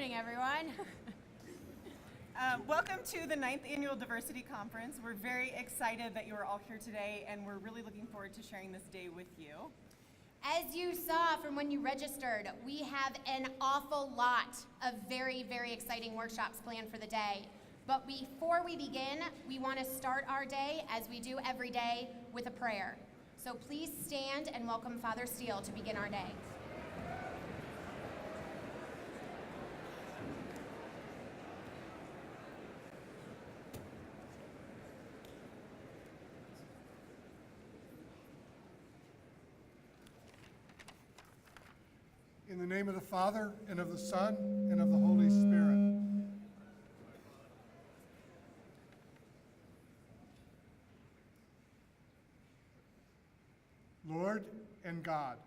morning, everyone. Welcome to the 9th Annual Diversity Conference. We're very excited that you are all here today, and we're really looking forward to sharing this day with you. As you saw from when you registered, we have an awful lot of very, very exciting workshops planned for the day. But before we begin, we want to start our day, as we do every day, with a prayer. So please stand and welcome Father Steele to begin our day. In the name of the Father, and of the Son, and of the Holy Spirit. Lord and God,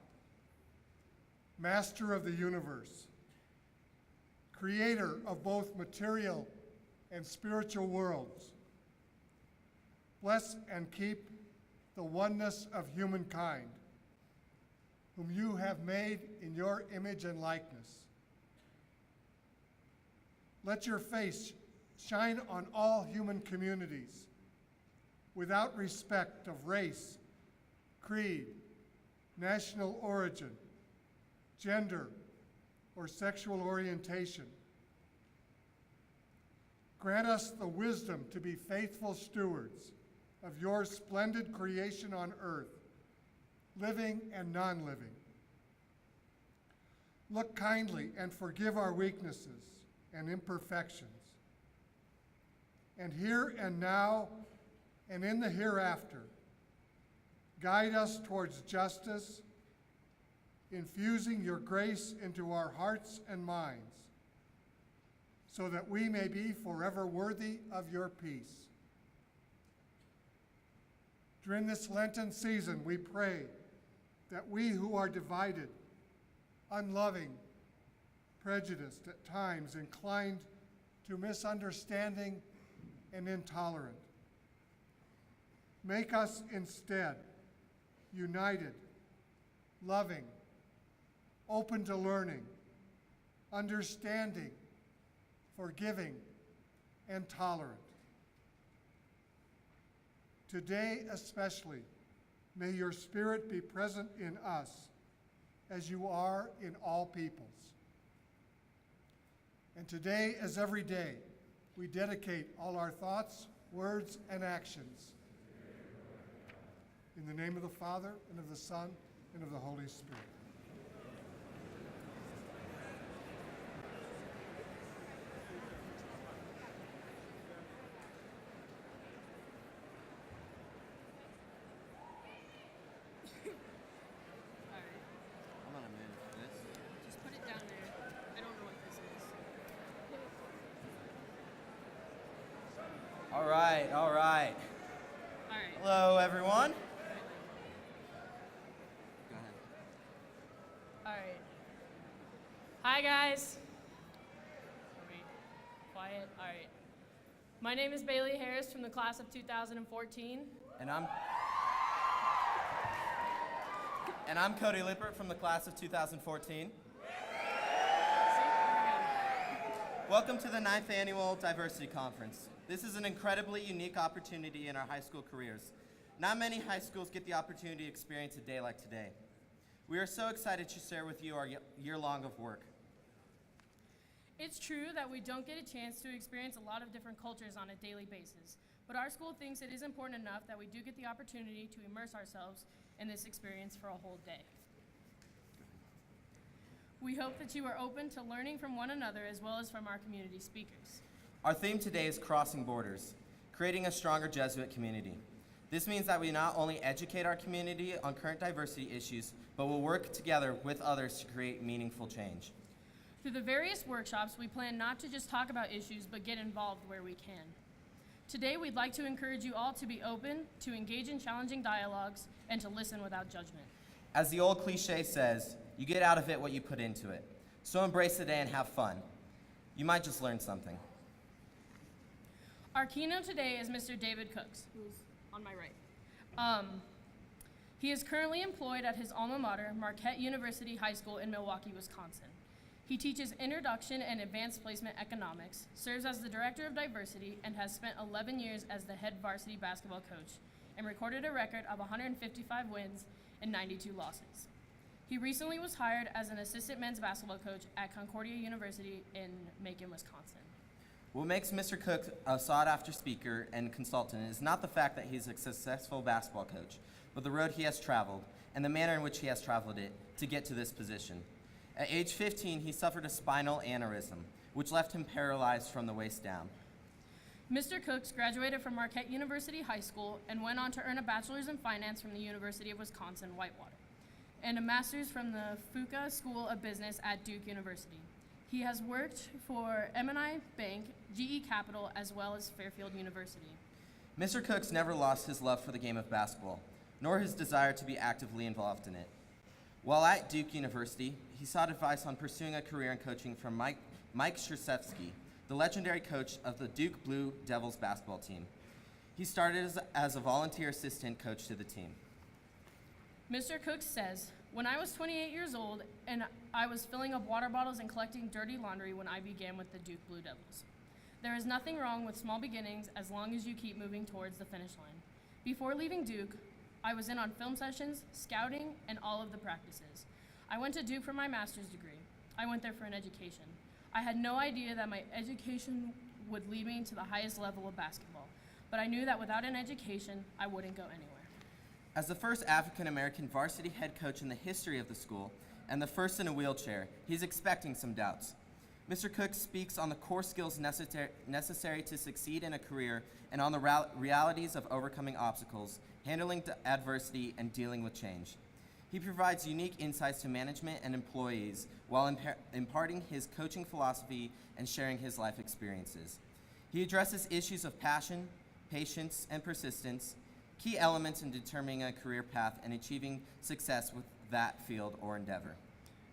Master of the universe, Creator of both material and spiritual worlds, bless and keep the oneness of humankind, whom you have made in your image and likeness. Let your face shine on all human communities, without respect of race, creed, national origin, gender, or sexual orientation. Grant us the wisdom to be faithful stewards of your splendid creation on earth, living and non-living. Look kindly and forgive our weaknesses and imperfections. And here and now and in the hereafter, guide us towards justice, infusing your grace into our hearts and minds, so that we may be forever worthy of your peace. During this Lenten season, we pray that we who are divided, unloving, prejudiced, at times inclined to misunderstanding and intolerant, make us instead united, loving, open to learning, understanding, forgiving, and tolerant. Today especially, may your Spirit be present in us as you are in all peoples. And today, as every day, we dedicate all our thoughts, words, and actions in the name of the Father, and of the Son, and of the Holy Spirit. All right. Hello, everyone. Go ahead. All right. Hi, guys. Are we quiet? All right. My name is Bailey Harris from the class of 2014. And I'm Coady Lippert from the class of 2014. Welcome to the 9th Annual Diversity Conference. This is an incredibly unique opportunity in our high school careers. Not many high schools get the opportunity to experience a day like today. We are so excited to share with you our year-long of work. It's true that we don't get a chance to experience a lot of different cultures on a daily basis, but our school thinks it is important enough that we do get the opportunity to immerse ourselves in this experience for a whole day. We hope that you are open to learning from one another as well as from our community speakers. Our theme today is Crossing Borders, creating a stronger Jesuit community. This means that we not only educate our community on current diversity issues, but will work together with others to create meaningful change. Through the various workshops, we plan not to just talk about issues, but get involved where we can. Today, we'd like to encourage you all to be open, to engage in challenging dialogues, and to listen without judgment. As the old cliche says, you get out of it what you put into it. So embrace the day and have fun. You might just learn something. Our keynote today is Mr. David Cooks, who's on my right. He is currently employed at his alma mater, Marquette University High School in Milwaukee, Wisconsin. He teaches Introduction and Advanced Placement Economics, serves as the Director of Diversity, and has spent 11 years as the head varsity basketball coach, and recorded a record of 155 wins and 92 losses. He recently was hired as an assistant men's basketball coach at Concordia University in Macon, Wisconsin. What makes Mr. Cook a sought-after speaker and consultant is not the fact that he's a successful basketball coach, but the road he has traveled and the manner in which he has traveled it to get to this position. At age 15, he suffered a spinal aneurysm, which left him paralyzed from the waist down. Mr. Cooks graduated from Marquette University High School and went on to earn a bachelor's in finance from the University of Wisconsin-Whitewater and a master's from the Fuqua School of Business at Duke University. He has worked for M&I Bank, GE Capital, as well as Fairfield University. Mr. Cooks never lost his love for the game of basketball, nor his desire to be actively involved in it. While at Duke University, he sought advice on pursuing a career in coaching from Mike Krzyzewski, the legendary coach of the Duke Blue Devils basketball team. He started as a volunteer assistant coach to the team. Mr. Cooks says, "When I was 28 years old and I was filling up water bottles and collecting dirty laundry when I began with the Duke Blue Devils. There is nothing wrong with small beginnings as long as you keep moving towards the finish line. Before leaving Duke, I was in on film sessions, scouting, and all of the practices. I went to Duke for my master's degree. I went there for an education. I had no idea that my education would lead me to the highest level of basketball, but I knew that without an education, I wouldn't go anywhere." As the first African-American varsity head coach in the history of the school, and the first in a wheelchair, he's expecting some doubts. Mr. Cook speaks on the core skills necessary to succeed in a career and on the realities of overcoming obstacles, handling adversity, and dealing with change. He provides unique insights to management and employees while imparting his coaching philosophy and sharing his life experiences. He addresses issues of passion, patience, and persistence, key elements in determining a career path and achieving success with that field or endeavor.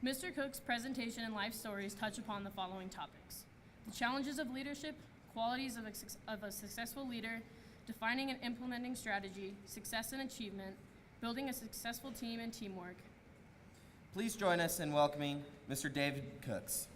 Mr. Cook's presentation and life stories touch upon the following topics: the challenges of leadership, qualities of a successful leader, defining and implementing strategy, success and achievement, building a successful team and teamwork. Please join us in welcoming Mr. David Cooks.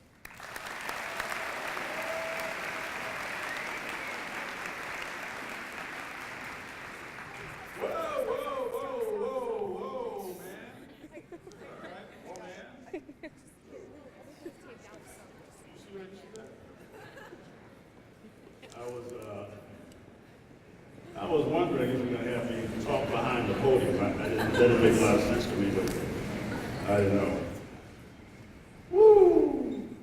I was wondering if you were going to have me talk behind the podium. That didn't make a lot of sense to me, but I didn't know. Woo!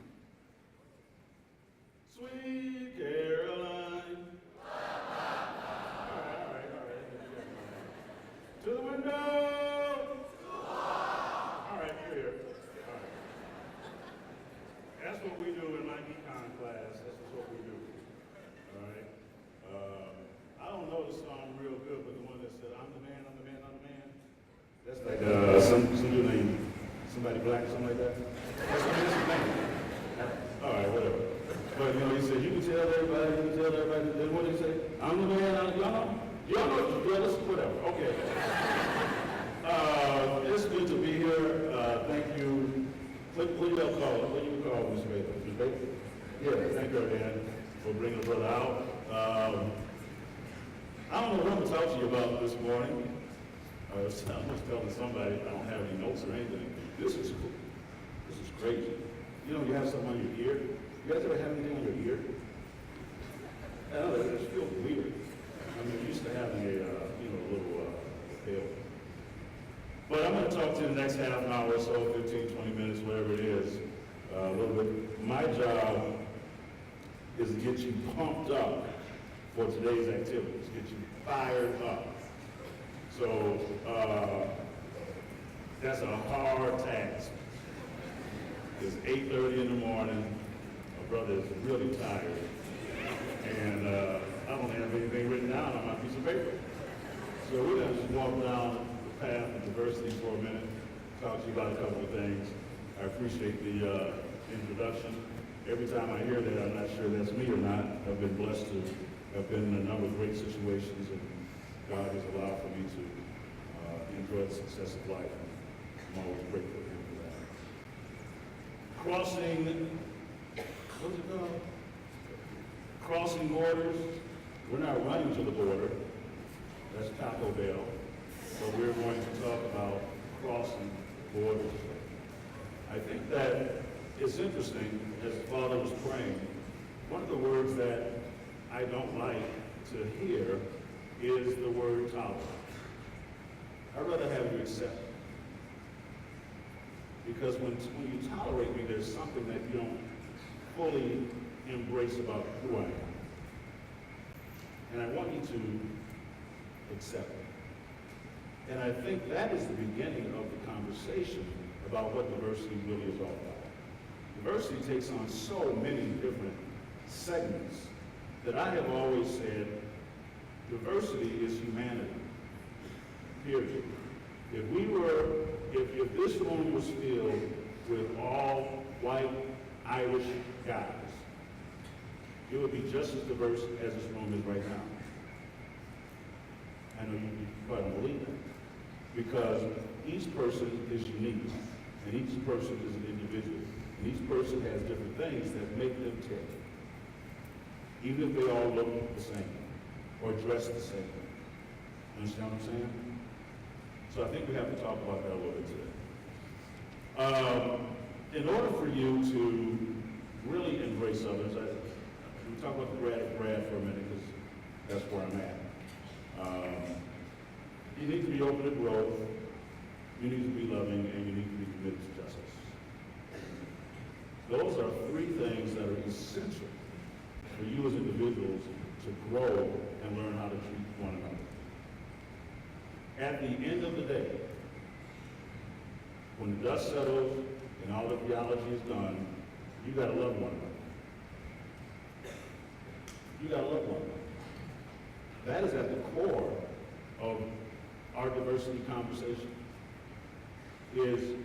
Sweet Caroline. All right. To the window. All right, you're here. All right. That's what we do in my econ class. This is what we do. All right. I don't know the song real good, but the one that said, I'm the man, I'm the man, I'm the man. That's like some dude named somebody black, something like that. That's his name. All right, whatever. But he said, you can tell everybody, then what did he say? I'm the man, y'all know, yeah, listen, whatever, okay. It's good to be here. Thank you. What do y'all call it? What do you call Ms. Baker? Ms. Baker? Yeah, thank her, Dan, for bringing the brother out. I don't know what to talk to you about this morning. I was telling somebody I don't have any notes or anything. This is cool. This is crazy. You know, you have something on your ear. You guys ever have anything on your ear? I know that just feels weird. I mean, used to having a little pill. But I'm going to talk to you the next half an hour or so, 15, 20 minutes, whatever it is, a little bit. My job is to get you pumped up for today's activities, get you fired up. So that's a hard task. It's 8:30 in the morning. My brother is really tired, and I don't have anything written down on my piece of paper. So we're gonna just walk down the path of diversity for a minute, talk to you about a couple of things. I appreciate the introduction. Every time I hear that, I'm not sure that's me or not. I've been blessed to have been in a number of great situations, and God has allowed for me to enjoy the success of life. I'm always grateful for him for that. crossing, what's it called? Crossing borders. We're not running to the border. That's Taco Bell. But we're going to talk about crossing borders. I think that it's interesting, as the Father was praying, one of the words that I don't like to hear is the word tolerance. I'd rather have you accept it. Because when you tolerate me, there's something that you don't fully embrace about who I am. And I want you to accept it. And I think that is the beginning of the conversation about what diversity really is all about. Diversity takes on so many different segments that I have always said diversity is humanity, period. If this room was filled with all white Irish guys, it would be just as diverse as this room is right now. I know you probably don't believe that. Because each person is unique, and each person is an individual, and each person has different things that make them tick. Even if they all look the same, or dress the same. Understand what I'm saying? So I think we have to talk about that a little bit today. In order for you to really embrace others, we talk about the grad for a minute, because that's where I'm at. You need to be open to growth, you need to be loving, and you need to be committed to justice. Those are three things that are essential for you as individuals to grow and learn how to treat one another. At the end of the day, when the dust settles and all the theology is done, you gotta love one another. You gotta love one another. That is at the core of our diversity conversation, is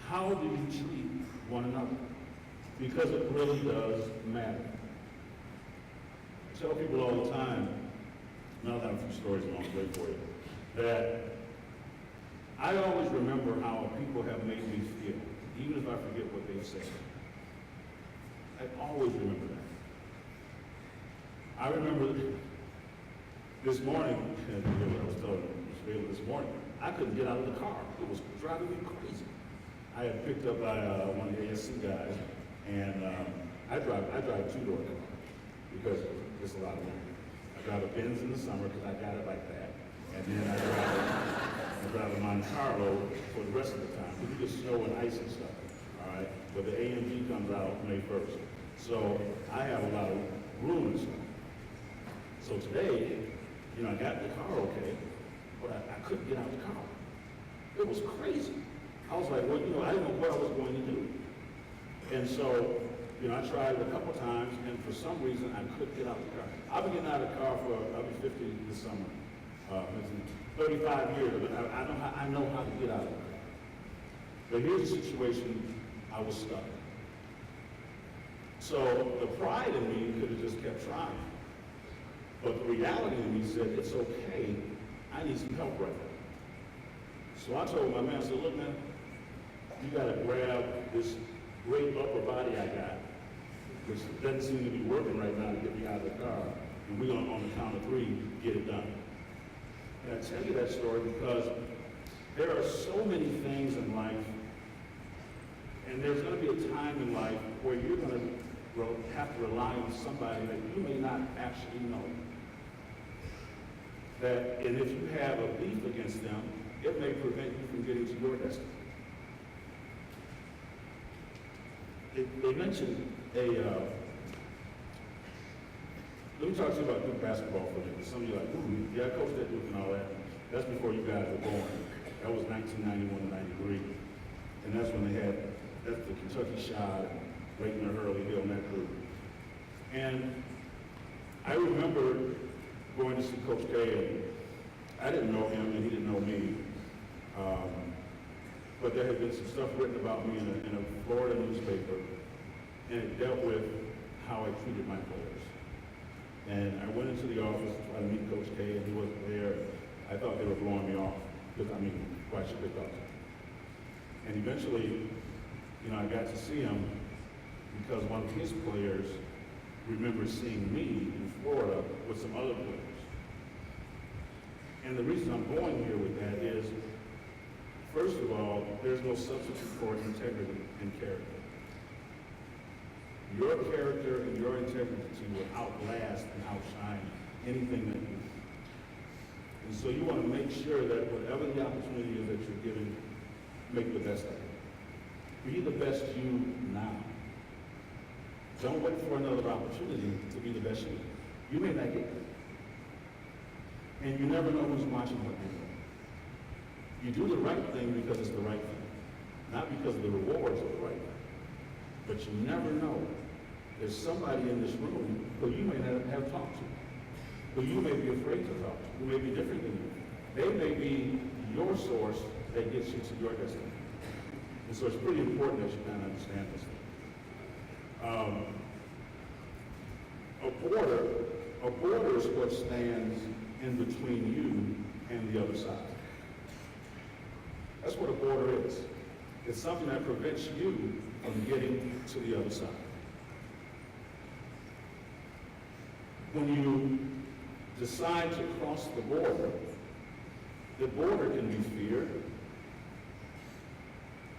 how do you treat one another? Because it really does matter. I tell people all the time, and I'll have a few stories along the way for you, that I always remember how people have made me feel, even if I forget what they've said. I always remember that. I remember this morning, and I was telling Ms. Bailey this morning, I couldn't get out of the car. It was driving me crazy. I had picked up by one of the ASC guys, and I drive a two-door car because it's a lot of money. I drive a Benz in the summer because I got it like that, and then I drive a Monte Carlo for the rest of the time. We get snow and ice and stuff, all right? But the AMG comes out May 1st, so I have a lot of room and stuff. So today, I got in the car okay, but I couldn't get out of the car. It was crazy. I was like, well, I didn't know what I was going to do. And so, I tried it a couple times, and for some reason, I couldn't get out of the car. I've been getting out of the car I'll be 50 this summer. 35 years, but I know how to get out of the car. But here's the situation, I was stuck. So the pride in me could have just kept trying. But the reality in me said, it's okay, I need some help right now. So I told my man, I said, look man, you gotta grab this great upper body I got, which doesn't seem to be working right now to get me out of the car, and we're gonna, on the count of 3, get it done. And I tell you that story because there are so many things in life, and there's gonna be a time in life where you're gonna have to rely on somebody that you may not actually know. And if you have a beef against them, it may prevent you from getting to your destiny. They mentioned let me talk to you about Duke basketball for a minute. Some of you are like, ooh, yeah, I coached at Duke and all that. That's before you guys were born. That was 1991 to 93. And that's when that's the Kentucky Shot, Leighton or Hurley Hill, and that group. And I remember going to see Coach Coady. I didn't know him, and he didn't know me. But there had been some stuff written about me in a Florida newspaper, and it dealt with how I treated my players. And I went into the office to try to meet Coach K, and he wasn't there. I thought they were blowing me off, because why should they talk to me? And eventually, I got to see him because one of his players remembers seeing me in Florida with some other players. And the reason I'm going here with that is, first of all, there's no substitute for integrity and character. Your character and your integrity will outlast and outshine anything that you do. And so you want to make sure that whatever the opportunity is that you're given, make the best of it. Be the best you now. Don't wait for another opportunity to be the best you. You may not get it. And you never know who's watching what you do. You do the right thing because it's the right thing, not because the rewards are the right thing. But you never know. There's somebody in this room who you may not have talked to, who you may be afraid to talk to, who may be different than you. They may be your source that gets you to your destiny. And so it's pretty important that you kind of understand this. A border is what stands in between you and the other side. That's what a border is. It's something that prevents you from getting to the other side. When you decide to cross the border can be fear,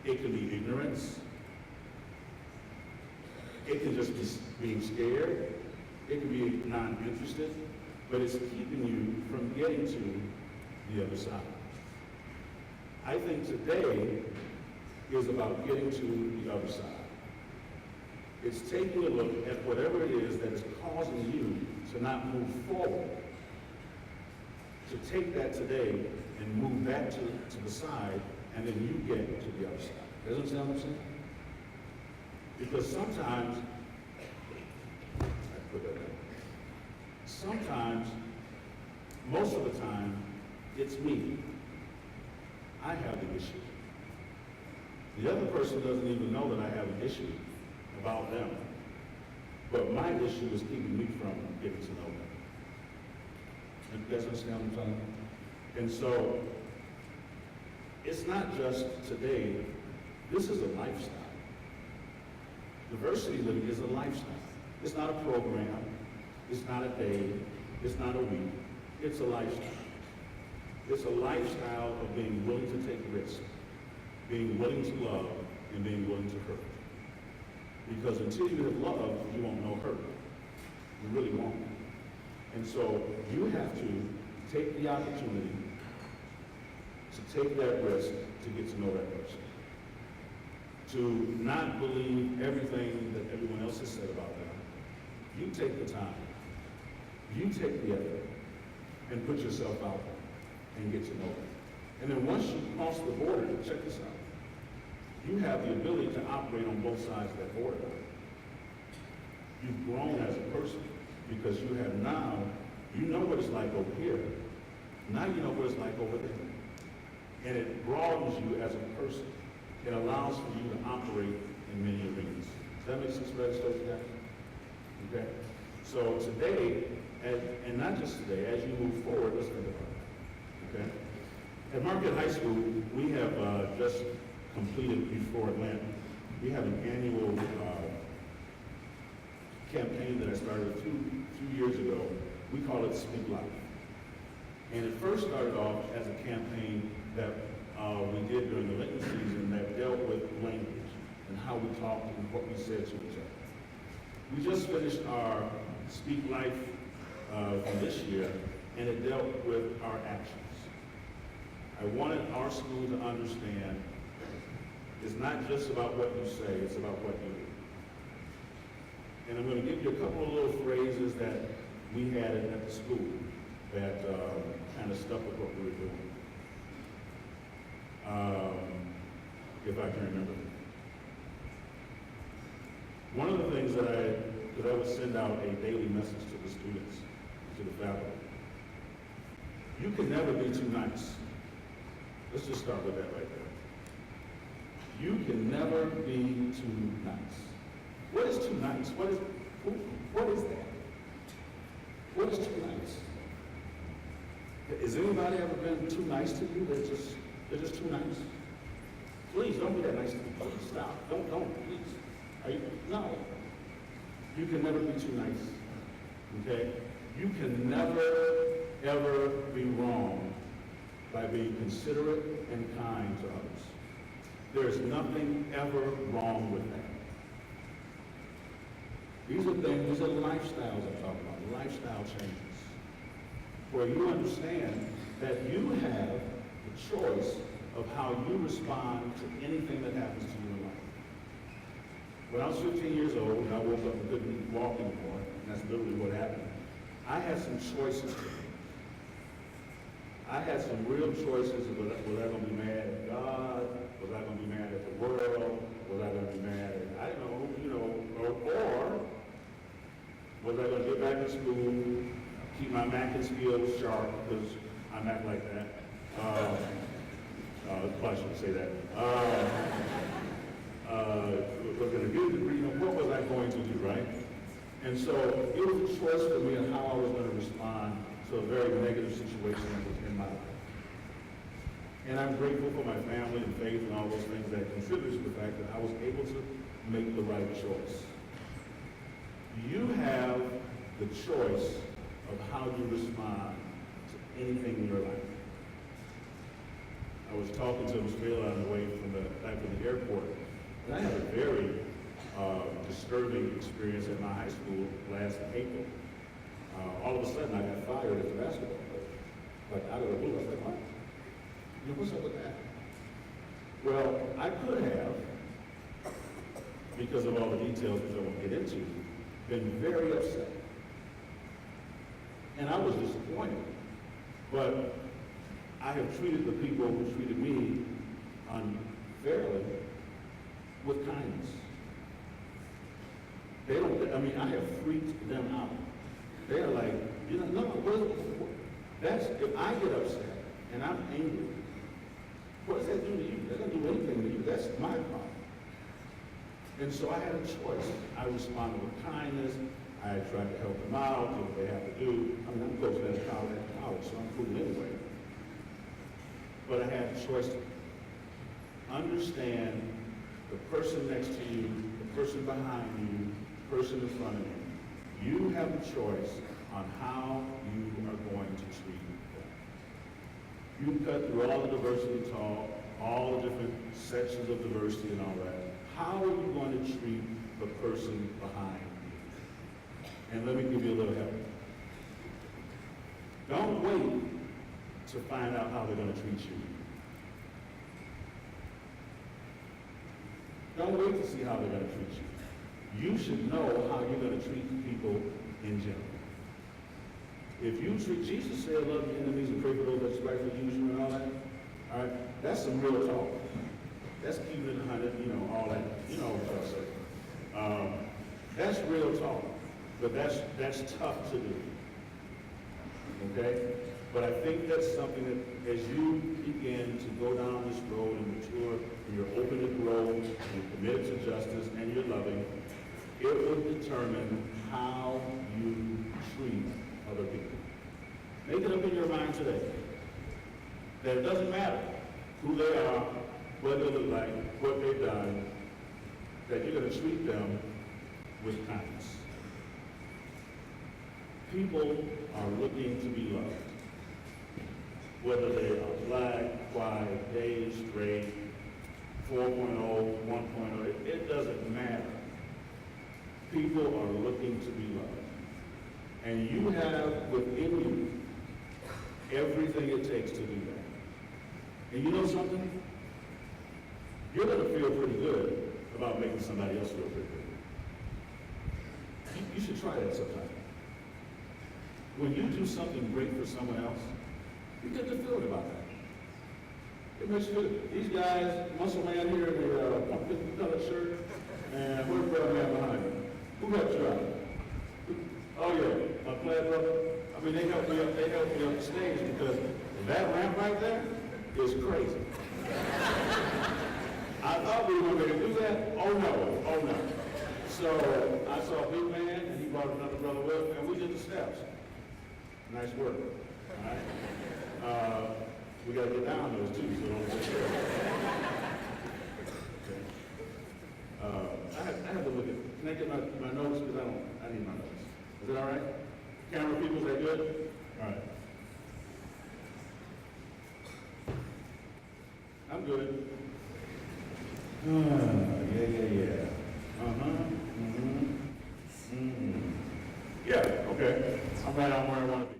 it can be ignorance, it can just be being scared, it can be non-interested, but it's keeping you from getting to the other side. I think today is about getting to the other side. It's taking a look at whatever it is that is causing you to not move forward, to take that today and move that to the side, and then you get to the other side. Does that sound what I'm saying? Because sometimes, most of the time, it's me. I have the issue. The other person doesn't even know that I have an issue about them. But my issue is keeping me from getting to know them. You guys understand what I'm talking about? And so, it's not just today, this is a lifestyle. Diversity living is a lifestyle. It's not a program, it's not a day, it's not a week, it's a lifestyle. It's a lifestyle of being willing to take risks, being willing to love, and being willing to hurt. Because until you have love, you won't know hurt. You really won't. And so you have to take the opportunity to take that risk to get to know that person. To not believe everything that everyone else has said about them. You take the time, you take the effort, and put yourself out there and get to know them. And then once you cross the border, check this out. You have the ability to operate on both sides of that border. You've grown as a person because you have now, you know what it's like over here. Now you know what it's like over there. And it broadens you as a person. It allows for you to operate in many arenas. Does that make sense for that story, guys? Okay? So today, and not just today, as you move forward, let's think about it. Okay? At Marquette High School, we have just completed before Atlanta. We have an annual campaign that I started two years ago. We call it Speak Life. And it first started off as a campaign that we did during the Lincoln season that dealt with language and how we talked and what we said to each other. We just finished our Speak Life from this year, and it dealt with our actions. I wanted our school to understand it's not just about what you say, it's about what you do. And I'm going to give you a couple of little phrases that we had at the school that kind of stuck with what we were doing. If I can remember. One of the things that I would send out a daily message to the students, to the faculty. You can never be too nice. Let's just start with that right there. You can never be too nice. What is too nice? What is that? What is too nice? Has anybody ever been too nice to you? They're just too nice. Please, don't be that nice to me. Please, stop. Don't, please. No. You can never be too nice, okay? You can never, ever be wrong by being considerate and kind to others. There's nothing ever wrong with that. These are lifestyles I'm talking about, lifestyle changes, where you understand that you have the choice of how you respond to anything that happens to you in life. When I was 15 years old, and I woke up and couldn't walk anymore, and that's literally what happened, I had some choices to make. I had some real choices of was I going to be mad at God? Was I going to be mad at the world? Was I going to be mad at, I don't know, or was I going to get back to school, keep my math skills sharp, because I'm not like that. I shouldn't say that. Was going to get a degree, what was I going to do, right? And so it was a choice for me on how I was going to respond to a very negative situation that was in my life. And I'm grateful for my family and faith and all those things that contributed to the fact that I was able to make the right choice. You have the choice of how you respond to anything in your life. I was talking to Ms. Vela on the way back from the airport, and I had a very disturbing experience at my high school last April. All of a sudden, I got fired as a basketball player. Like, out of the blue, I was like, what? What's up with that? Well, I could have, because of all the details which I won't get into, been very upset. And I was disappointed. But I have treated the people who treated me unfairly with kindness. They don't, I have freaked them out. They're like, that's, if I get upset and I'm angry, what does that do to you? That doesn't do anything to you. That's my problem. And so I had a choice. I responded with kindness. I tried to help them out, do what they have to do. I'm close to that college, so I'm cool anyway. But I had a choice to understand the person next to you, the person behind you, the person in front of you. You have a choice on how you are going to treat them. You cut through all the diversity talk, all the different sections of diversity and all that. How are you going to treat the person behind you? And let me give you a little help. Don't wait to find out how they're going to treat you. Don't wait to see how they're going to treat you. You should know how you're going to treat people in general. If you treat, Jesus said, love your enemies and pray for those that spitefully use you and all that. All right, that's some real talk. That's keeping it 100, all that, what I say. That's real talk, but that's tough to do. Okay? But I think that's something that as you begin to go down this road and mature, and you're open to grow, and you're committed to justice, and you're loving, it will determine how you treat other people. Make it up in your mind today that it doesn't matter who they are, what they look like, what they've done, that you're going to treat them with kindness. People are looking to be loved. Whether they are black, white, gay, straight, 4.0, 1.0, it doesn't matter. People are looking to be loved. And you have within you everything it takes to do that. And you know something? You're going to feel pretty good about making somebody else feel pretty good. You should try that sometime. When you do something great for someone else, you get the feeling about that. It makes you feel good. These guys, muscle man here in the pumpkin colored shirt, and where's brother man behind me? Who helped you out? Oh yeah, my plaid brother. I mean, they helped me up the stage because that ramp right there is crazy. I thought we were going to do that. Oh no. So I saw a big man, and he brought another brother with, and we did the steps. Nice work. All right. We got to get down those too, so don't get scared. can I get my notes, because I need my notes. Is that all right? Camera people, is that good? All right. I'm good. Yeah. Yeah, okay. I'm glad I'm where I want to be.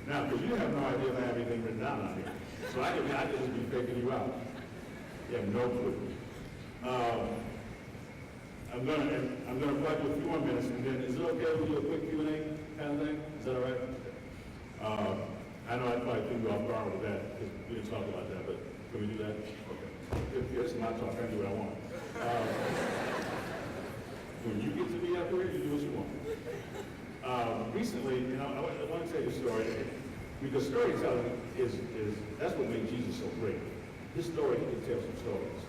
Now, because you have no idea if I have anything written down on here. So I could just be faking you out. You have no clue. I'm gonna plug you a few more minutes, and then is it okay if we do a quick Q&A kind of thing? Is that all right? I know I probably threw you off guard with that, because we didn't talk about that, but can we do that? Okay. If it's not talk, I can do what I want. When you get to be up here, you do what you want. Recently, I want to tell you a story, because storytelling that's what made Jesus so great. His story, he could tell some stories.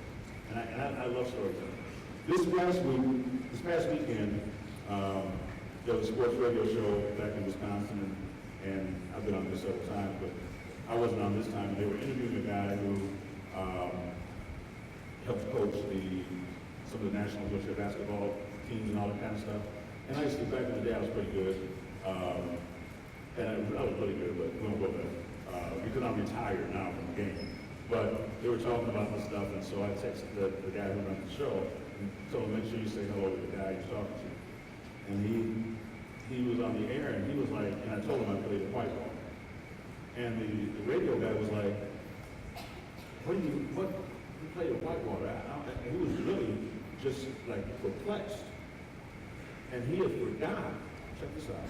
And I love storytelling. This past weekend, there was a sports radio show back in Wisconsin, and I've been on this several times, but I wasn't on this time. And they were interviewing a guy who helped coach some of the national wheelchair basketball teams and all that kind of stuff. And I used to, back in the day, I was pretty good. And I was really good, but we won't go there. Because I'm retired now from the game. But they were talking about this stuff, and so I texted the guy who runs the show and told him, make sure you say hello to the guy you're talking to. And he was on the air, and he was like, and I told him I played the white ball. And the radio guy was like, you played the white ball? And he was really just like perplexed. And he had forgot, check this out,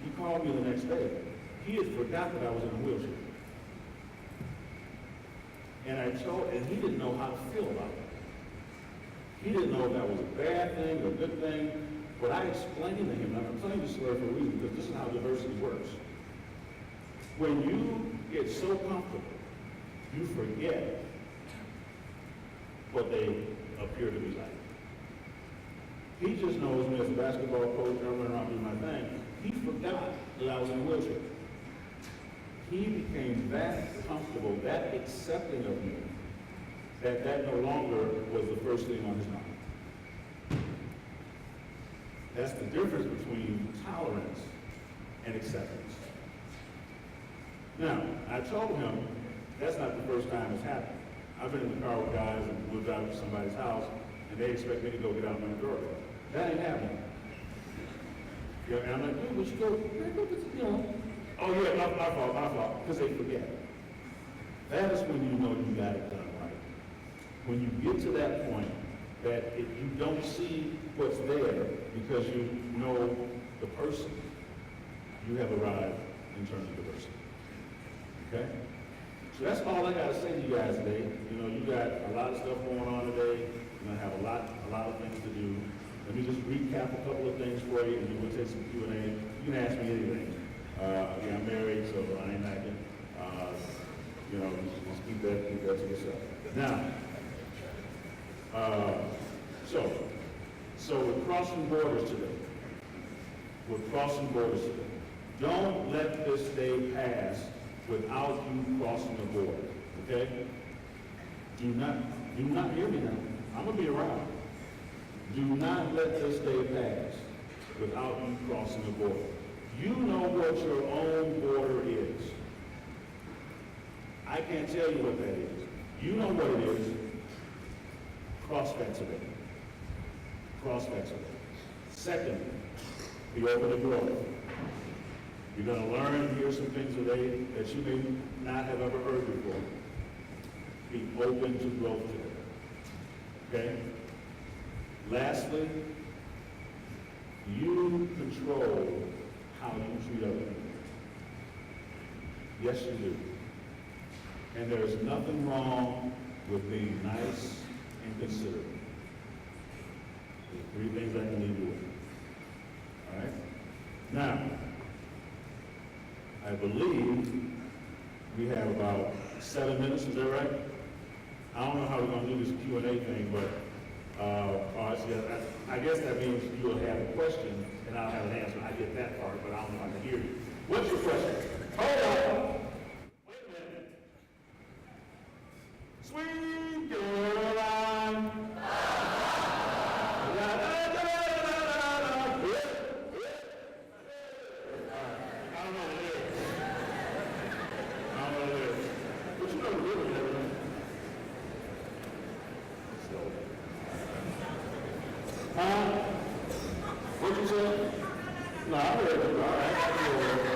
he called me the next day. He had forgot that I was in a wheelchair. And he didn't know how to feel about it. He didn't know if that was a bad thing or a good thing, but I explained to him, and I'm telling you this story for a reason, because this is how diversity works. When you get so comfortable, you forget what they appear to be like. He just knows me as a basketball coach, I went around doing my thing. He forgot that I was in a wheelchair. He became that comfortable, that accepting of me, that no longer was the first thing on his mind. That's the difference between tolerance and acceptance. Now, I told him that's not the first time it's happened. I've been in the car with guys and we'll drive to somebody's house and they expect me to go get out my door. That ain't happening. And I'm like, dude, we should go, oh yeah, my fault, because they forget. That is when you know you got it done right. When you get to that point that if you don't see what's there because you know the person, you have arrived in terms of diversity. Okay? So that's all I got to say to you guys today. You got a lot of stuff going on today. You're going to have a lot of things to do. Let me just recap a couple of things for you, and then we'll take some Q&A. You can ask me anything. Again, I'm married, so I ain't acting. Just keep that to yourself. Now, so we're crossing borders today. Don't let this day pass without you crossing the border, okay? Do not hear me now. I'm gonna be around. Do not let this day pass without you crossing the border. You know what your own border is. I can't tell you what that is. You know what it is. Cross that today. Cross that today. Second, be open to growth. You're going to learn and hear some things today that you may not have ever heard before. Be open to growth today. Okay? Lastly, you control how you treat other people. Yes, you do. And there's nothing wrong with being nice and considerate. There's 3 things I can leave you with. All right? Now, I believe we have about 7 minutes, is that right? I don't know how we're going to do this Q&A thing, but I guess that means you'll have a question and I'll have an answer. I get that part, but I don't know if I can hear you. What's your question? Hold on. Wait a minute. Sweet Caroline. Huh? What'd you say? No, I heard it. All right, I can hear it.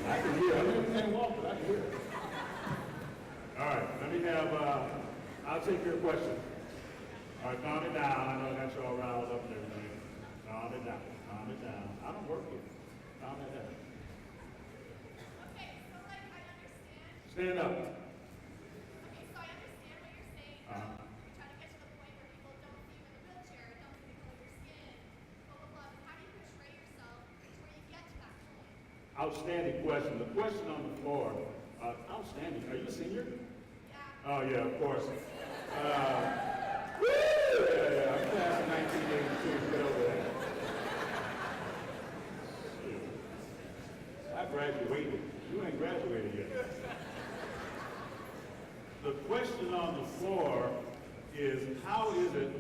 I can hear it. I never can't walk, but I can hear it. All right, let me have, I'll take your question. All right, calm it down. I know I got you all riled up and everything. Calm it down, calm it down. I don't work here. Calm it down. Okay, so like I understand. Stand up. Okay, so I understand what you're saying. Uh-huh. You're trying to get to the point where people don't see you in the wheelchair, don't see the color of your skin, blah blah blah. But how do you portray yourself to where you get to that point? Outstanding question. The question on the floor, outstanding. Are you a senior? Yeah. Oh, yeah, of course. Woo! Yeah, I'm class of 1982. Get over that. I graduated. You ain't graduated yet. The question on the floor is, how is it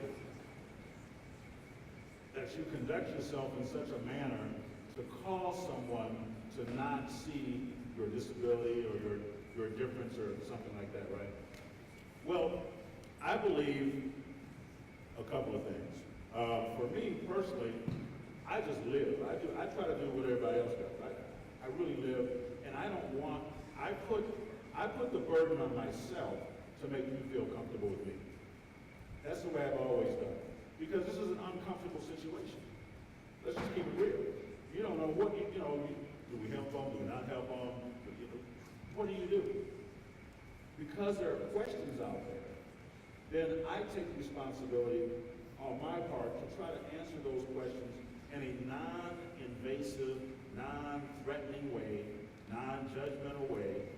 that you conduct yourself in such a manner to cause someone to not see your disability or your difference or something like that, right? Well, I believe a couple of things. For me personally, I just live. I try to do what everybody else does, right? I really live, and I don't want, I put the burden on myself to make you feel comfortable with me. That's the way I've always done. Because this is an uncomfortable situation. Let's just keep it real. You don't know what, do we help them, do we not help them? What do you do? Because there are questions out there, then I take responsibility on my part to try to answer those questions in a non-invasive, non-threatening way, non-judgmental way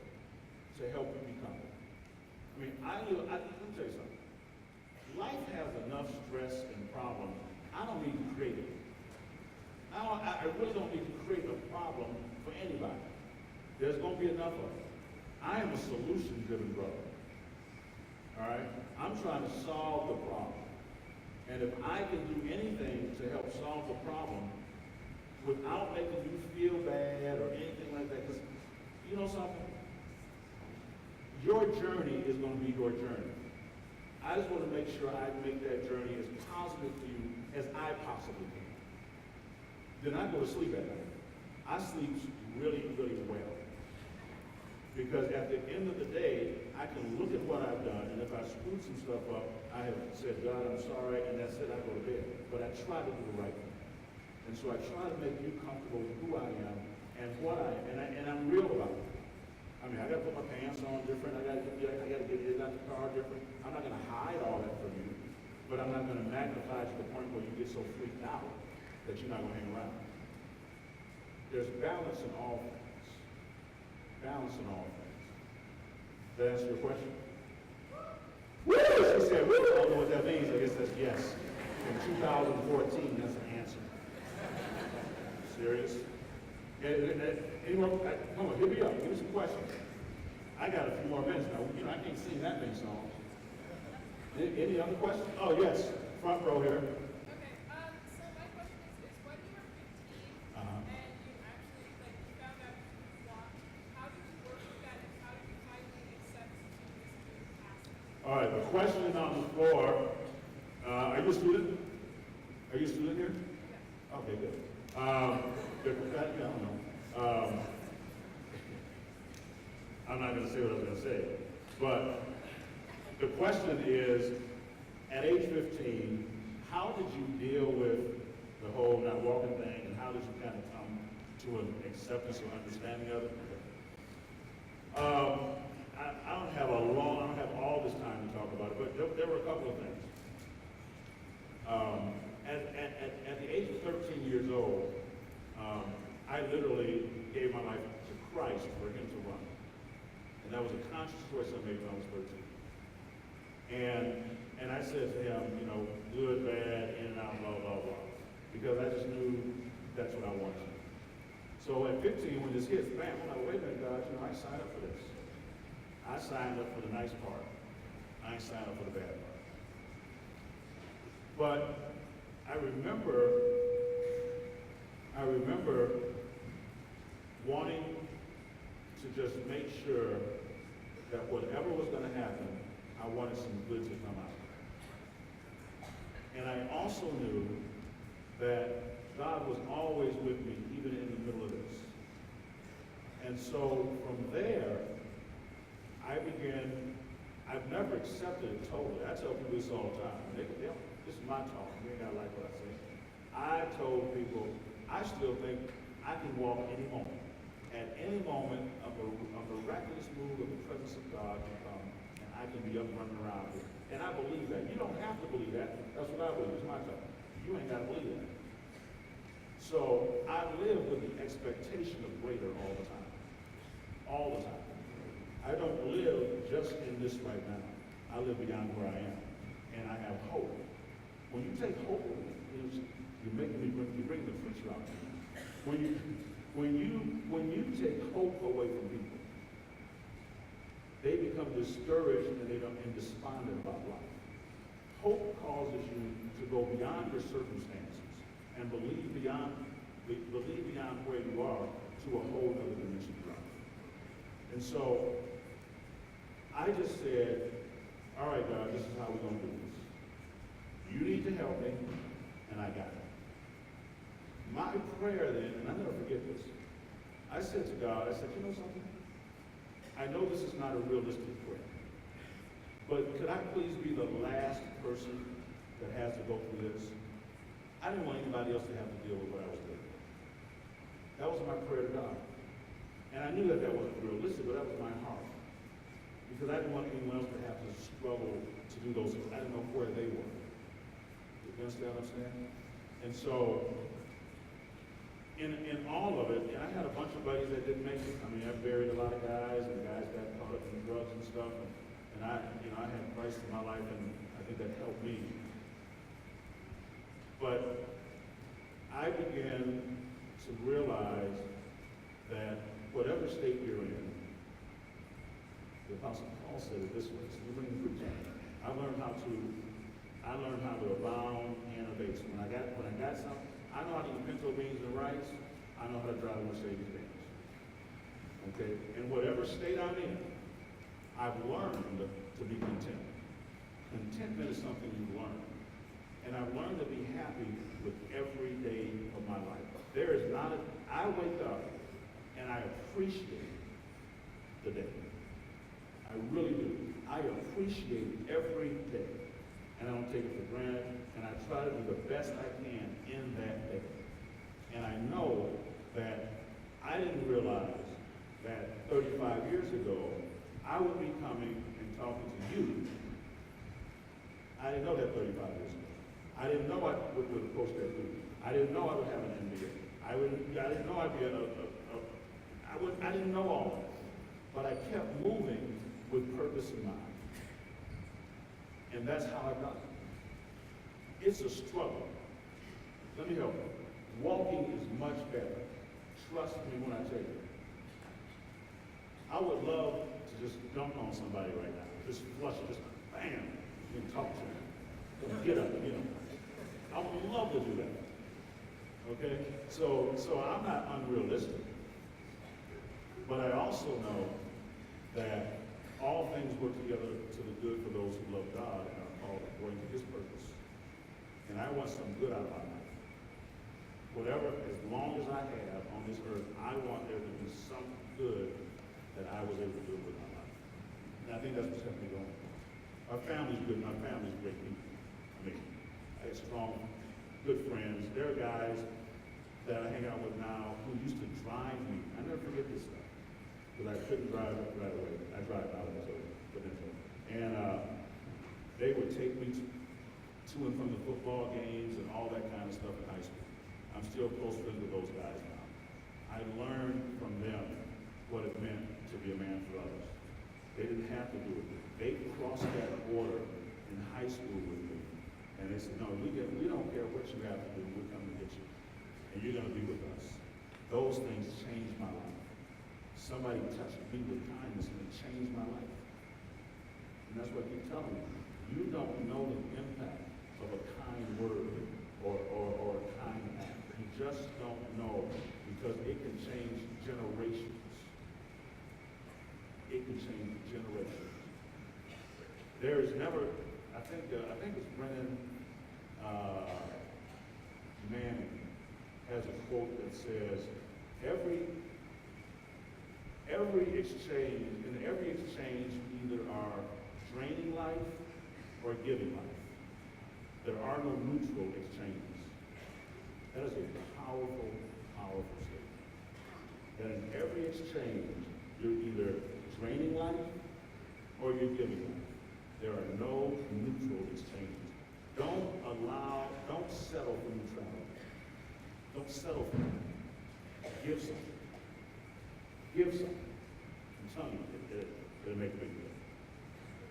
to help you become it. I mean, let me tell you something. Life has enough stress and problems. I don't need to create it. I really don't need to create a problem for anybody. There's going to be enough of it. I am a solution-driven brother. All right? I'm trying to solve the problem. And if I can do anything to help solve the problem without making you feel bad or anything like that, because you know something? Your journey is going to be your journey. I just want to make sure I make that journey as positive for you as I possibly can. Then I go to sleep at night. I sleep really, really well. Because at the end of the day, I can look at what I've done, and if I screwed some stuff up, I have said, God, I'm sorry, and that's it, I go to bed. But I try to do the right thing. And so I try to make you comfortable with who I am and what I am, and I'm real about it. I mean, I gotta put my pants on different, I gotta get in out the car different. I'm not gonna hide all that from you, but I'm not gonna magnify to the point where you get so freaked out that you're not gonna hang around. There's balance in all things. Balance in all things. Does that answer your question? Woo! She said, woo! I don't know what that means. I guess that's yes. In 2014, that's an answer. Serious? Anyone? Come on, hit me up. Give me some questions. I got a few more minutes now. I can't sing that many songs. Any other questions? Oh, yes. Front row here. Okay, so my question is when you were 15 and you actually, you found out you walked, how did you work with that and how did you finally accept to do this task? All right, the question is on the floor. Are you a student? Are you a student here? Yes. Okay, good. I don't know. I'm not going to say what I was going to say, but the question is, at age 15, how did you deal with the whole not walking thing, and how did you kind of come to an acceptance or understanding of it? I don't have all this time to talk about it, but there were a couple of things. At the age of 13 years old, I literally gave my life to Christ for him to run. And that was a conscious choice I made when I was 13. And I said to him, good, bad, in and out, blah, blah, blah. Because I just knew that's what I wanted. So at 15, when this hits, bam, I'm like, wait a minute, God, I signed up for this. I signed up for the nice part. I ain't signed up for the bad part. But I remember wanting to just make sure that whatever was going to happen, I wanted some good to come out. And I also knew that God was always with me, even in the middle of this. And so from there, I've never accepted it totally. I tell people this all the time. This is my talk. You ain't got to like what I say. I told people, I still think I can walk any moment. At any moment, a miraculous move of the presence of God can come, and I can be up running around here. And I believe that. You don't have to believe that. That's what I believe. It's my talk. You ain't got to believe that. So I live with the expectation of greater all the time. All the time. I don't live just in this right now. I live beyond where I am. And I have hope. When you take hope, you bring the preacher out. When you take hope away from people, they become discouraged and despondent about life. Hope causes you to go beyond your circumstances and believe beyond where you are to a whole other dimension of life. And so I just said, all right, God, this is how we're going to do this. You need to help me, and I got it. My prayer then, and I'll never forget this, I said to God, I said, you know something? I know this is not a realistic prayer, but could I please be the last person that has to go through this? I didn't want anybody else to have to deal with what I was doing. That was my prayer to God. And I knew that wasn't realistic, but that was my heart. Because I didn't want anyone else to have to struggle to do those things. I didn't know where they were. You understand what I'm saying? And so, in all of it, and I had a bunch of buddies that didn't make it. I mean, I buried a lot of guys, and guys got caught up in drugs and stuff. And I had Christ in my life, and I think that helped me. But I began to realize that whatever state you're in, the Apostle Paul said it this way. So we bring the preaching. I learned how to abound and abase. When I got something, I know how to eat pinto beans and rice. I know how to drive a Mercedes Benz. Okay? In whatever state I'm in, I've learned to be content. Contentment is something you learn. And I've learned to be happy with every day of my life. I wake up and I appreciate the day. I really do. I appreciate every day. And I don't take it for granted. And I try to do the best I can in that day. And I know that I didn't realize that 35 years ago, I would be coming and talking to you. I didn't know that 35 years ago. I didn't know I would post that food. I didn't know I would have an MBA. I didn't know I'd be I didn't know all that. But I kept moving with purpose in mind. And that's how I got it. It's a struggle. Let me help you. Walking is much better. Trust me when I tell you. I would love to just dunk on somebody right now. Just flush it, just bam, and talk to them. Get up, I would love to do that. Okay? So I'm not unrealistic. But I also know that all things work together to the good for those who love God and are called according to his purpose. And I want some good out of my life. Whatever, as long as I have on this earth, I want there to be some good that I was able to do with my life. And I think that's what's kept me going. Our family's good. My family's great people. I mean, I have strong, good friends. There are guys that I hang out with now who used to drive me. I never forget this stuff. Because I couldn't drive right away. I drive out of Missouri, and they would take me to and from the football games and all that kind of stuff in high school. I'm still close friends with those guys now. I learned from them what it meant to be a man for others. They didn't have to do it. They crossed that border in high school with me, and they said, "No, we don't care what you have to do. We're coming to get you, and you're going to be with us." Those things changed my life. Somebody touched me with kindness and it changed my life. And that's what I keep telling you. You don't know the impact of a kind word or a kind act. You just don't know, because it can change generations. reaching generations. There is never, I think it's Brennan Manning has a quote that says, every exchange either are draining life or giving life. There are no neutral exchanges. That is a powerful, powerful statement. That in every exchange, you're either draining life or you're giving life. There are no neutral exchanges. Don't settle for neutrality. Don't settle for it. Give something. Give something. I'm telling you, it'll make a big difference.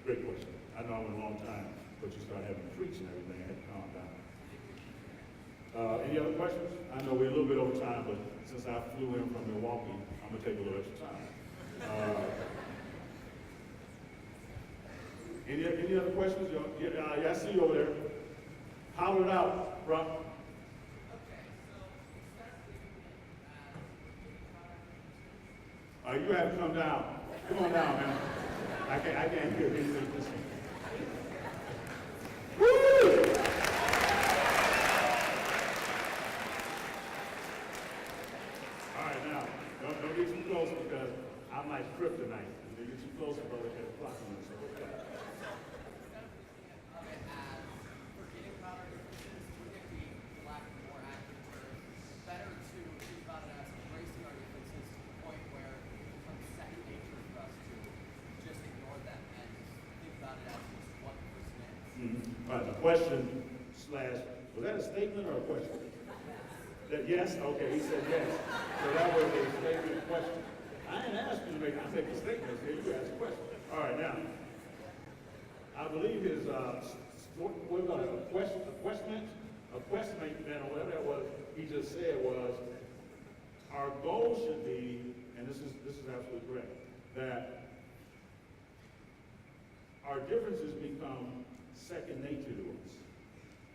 Great question. I know I went a long time, but you start having to preach and everything, I had to calm down. Any other questions? I know we're a little bit over time, but since I flew in from Milwaukee, I'm gonna take a little extra time. Any other questions? Yeah, I see you over there. Holler it out, bro. You have to come down. Come on down, man. I can't hear anything. Woo! All right, now, don't get too close because I'm like kryptonite. If you get too close, brother, get a clock on us. All right, the question slash, was that a statement or a question? That yes? Okay, he said yes. So that was a statement question. I didn't ask you to make a statement, you asked a question. All right, now, I believe his, what we call it, a question, or whatever that was, he just said was, our goal should be, and this is absolutely correct, that our differences become second nature to us.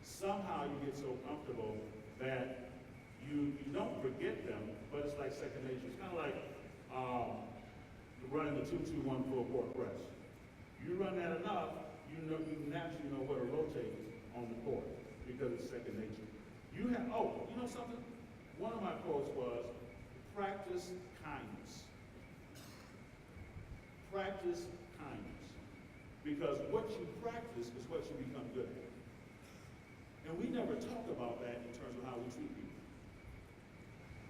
Somehow you get so comfortable that you don't forget them, but it's like second nature. It's kind of like running the 2-2-1 full court press. You run that enough, you naturally know where to rotate on the court because it's second nature. You know something? One of my quotes was, practice kindness. Practice kindness. Because what you practice is what you become good at. And we never talk about that in terms of how we treat people.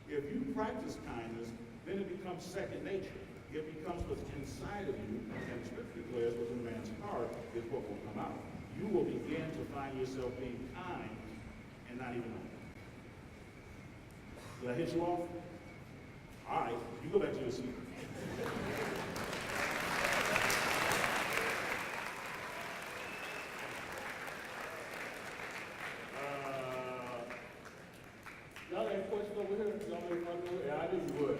If you practice kindness, then it becomes second nature. It becomes what's inside of you, and the scripture declares what's in a man's heart is what will come out. You will begin to find yourself being kind and not even know it. Did I hit you off? All right, you go back to your seat. Y'all have questions over here? Y'all have questions over here? Yeah, I knew you would.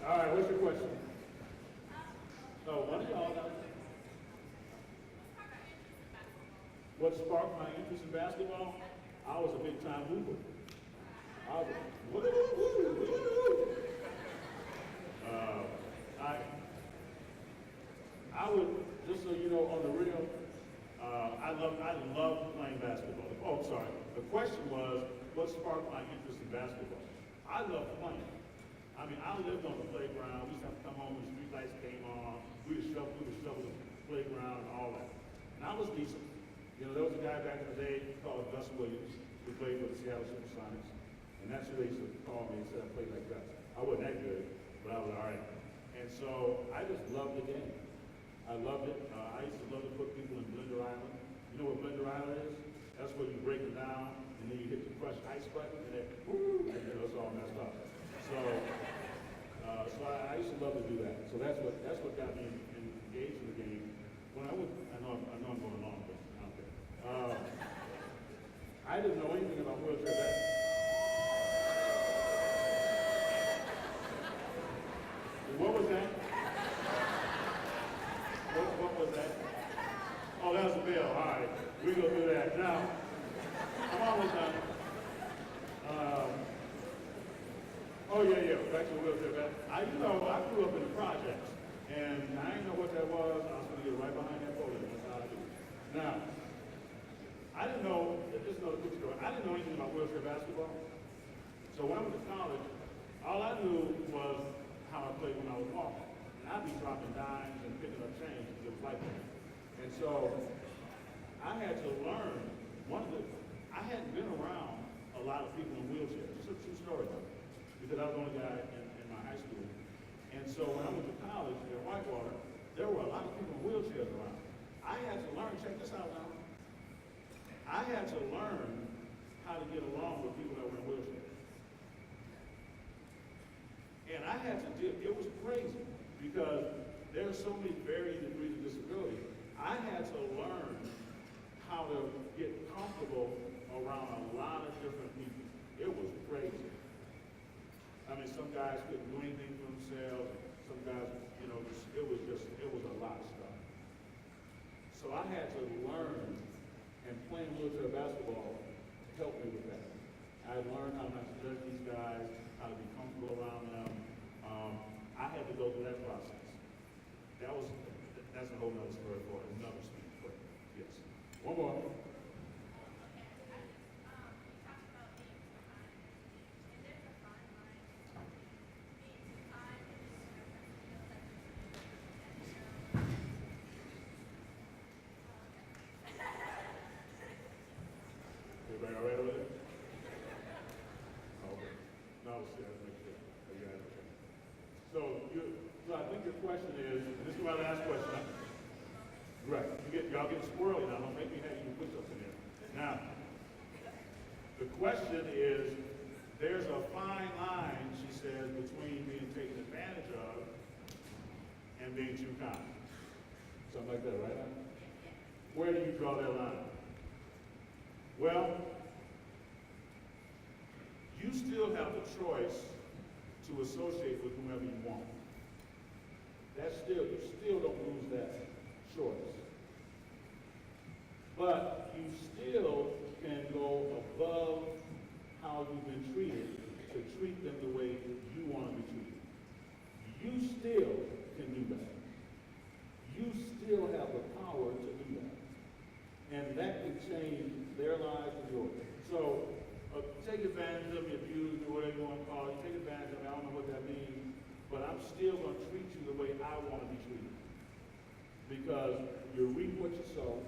All right, what's your question? So, one of y'all got what sparked my interest in basketball? I was a big time hooper. I was I would, just so you know, on the real, I love playing basketball. Oh, sorry. The question was, what sparked my interest in basketball? I love playing. I mean, I lived on the playground. We used to have to come home when the street lights came on. We would shovel the playground and all that. And I was decent. You know, there was a guy back in the day called Gus Williams who played for the Seattle Supersonics. And that's who they used to call me and said I played like Gus. I wasn't that good, but I was all right. And so I just loved the game. I loved it. I used to love to put people in Blender Island. You know what Blender Island is? That's where you break it down and then you hit the crushed ice button and then woo, and then it's all messed up. So I used to love to do that. So that's what got me engaged in the game. When I know I'm going along, but I don't care. I didn't know anything about wheelchair basketball. What was that? What was that? Oh, that was a bell. All right, we're gonna do that now. I'm almost done. Oh yeah, back to the wheelchair. I grew up in the projects, and I basketball. So when I went to college, all I knew was how I played when I was walking. And I'd be dropping dimes and picking up change to get like that. And so I had to learn I hadn't been around a lot of people in wheelchairs. It's a true story though, because I was the only guy in my high school. And so when I went to college at Whitewater, there were a lot of people in wheelchairs around. I had to learn, check this out now. I had to learn how to get along with people that were in wheelchairs. And I had to deal, it was crazy because there are so many varying degrees of disability. I had to learn how to get comfortable around a lot of different people. It was crazy. I mean, some guys couldn't do anything for themselves. Some guys, you know, it was a lot of stuff. So I had to learn, and playing wheelchair basketball helped me with that. I learned how not to judge these guys, how to be comfortable around them. I had to go through that process. That's a whole nother story for another speech, but yes. One more. Everybody all right over there? Okay. No, I was just make sure. Are you guys okay? So I think your question is, and this is my last question. Right. Y'all get squirrely now. Don't make me have you push ups in there. Now, the question is, there's a fine line, she says, between being taken advantage of and being too kind. Something like that, right? Where do you draw that line? Well, you still have the choice to associate with whomever you want. You still don't lose that choice. But you still can go above how you've been treated to treat them the way you want to be treated. You still can do that. You still have the power to do that. And that can change their lives and yours. So take advantage of me, abuse me, whatever you want to call it. Take advantage of me. I don't know what that means. But I'm still going to treat you the way I want to be treated. Because you reap what you sow.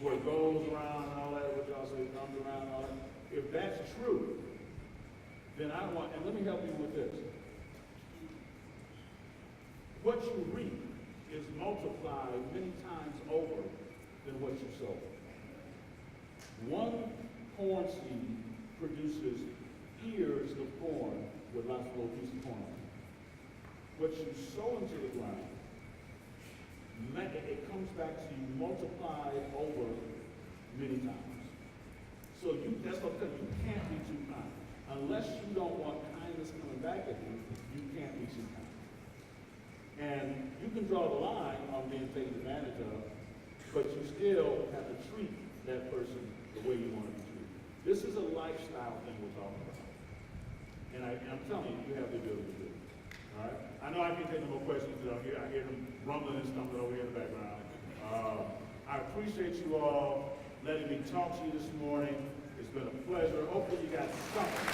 What goes around and all that, what y'all say comes around and all that. If that's true, then and let me help you with this. What you reap is multiplied many times over than what you sow. One corn seed produces ears of corn with lots of little pieces of corn on it. What you sow into the ground, it comes back to you multiplied over many times. So that's what I'm telling you, you can't be too kind. Unless you don't want kindness coming back at you, you can't be too kind. And you can draw the line on being taken advantage of, but you still have to treat that person the way you want to be treated. This is a lifestyle thing we're talking about. And I'm telling you, you have the ability to do it. All right? I know I can't take no more questions because I hear them rumbling and stumbling over here in the background. I appreciate you all letting me talk to you this morning. It's been a pleasure. Hopefully you got something.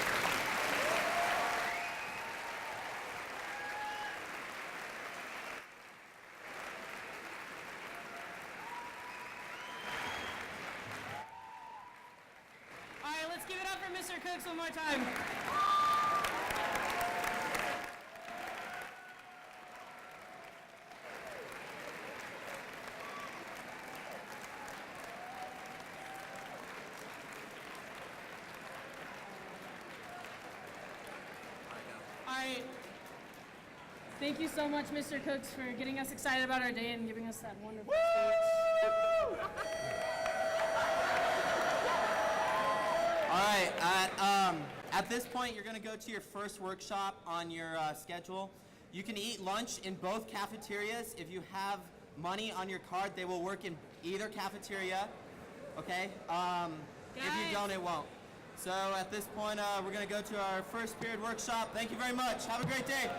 All right, let's give it up for Mr. Cooks one more time. All right. Thank you so much, Mr. Cooks, for getting us excited about our day and giving us that wonderful speech. All right, at this point, you're going to go to your first workshop on your schedule. You can eat lunch in both cafeterias. If you have money on your card, they will work in either cafeteria, okay? If you don't, it won't. So at this point, we're going to go to our first period workshop. Thank you very much. Have a great day.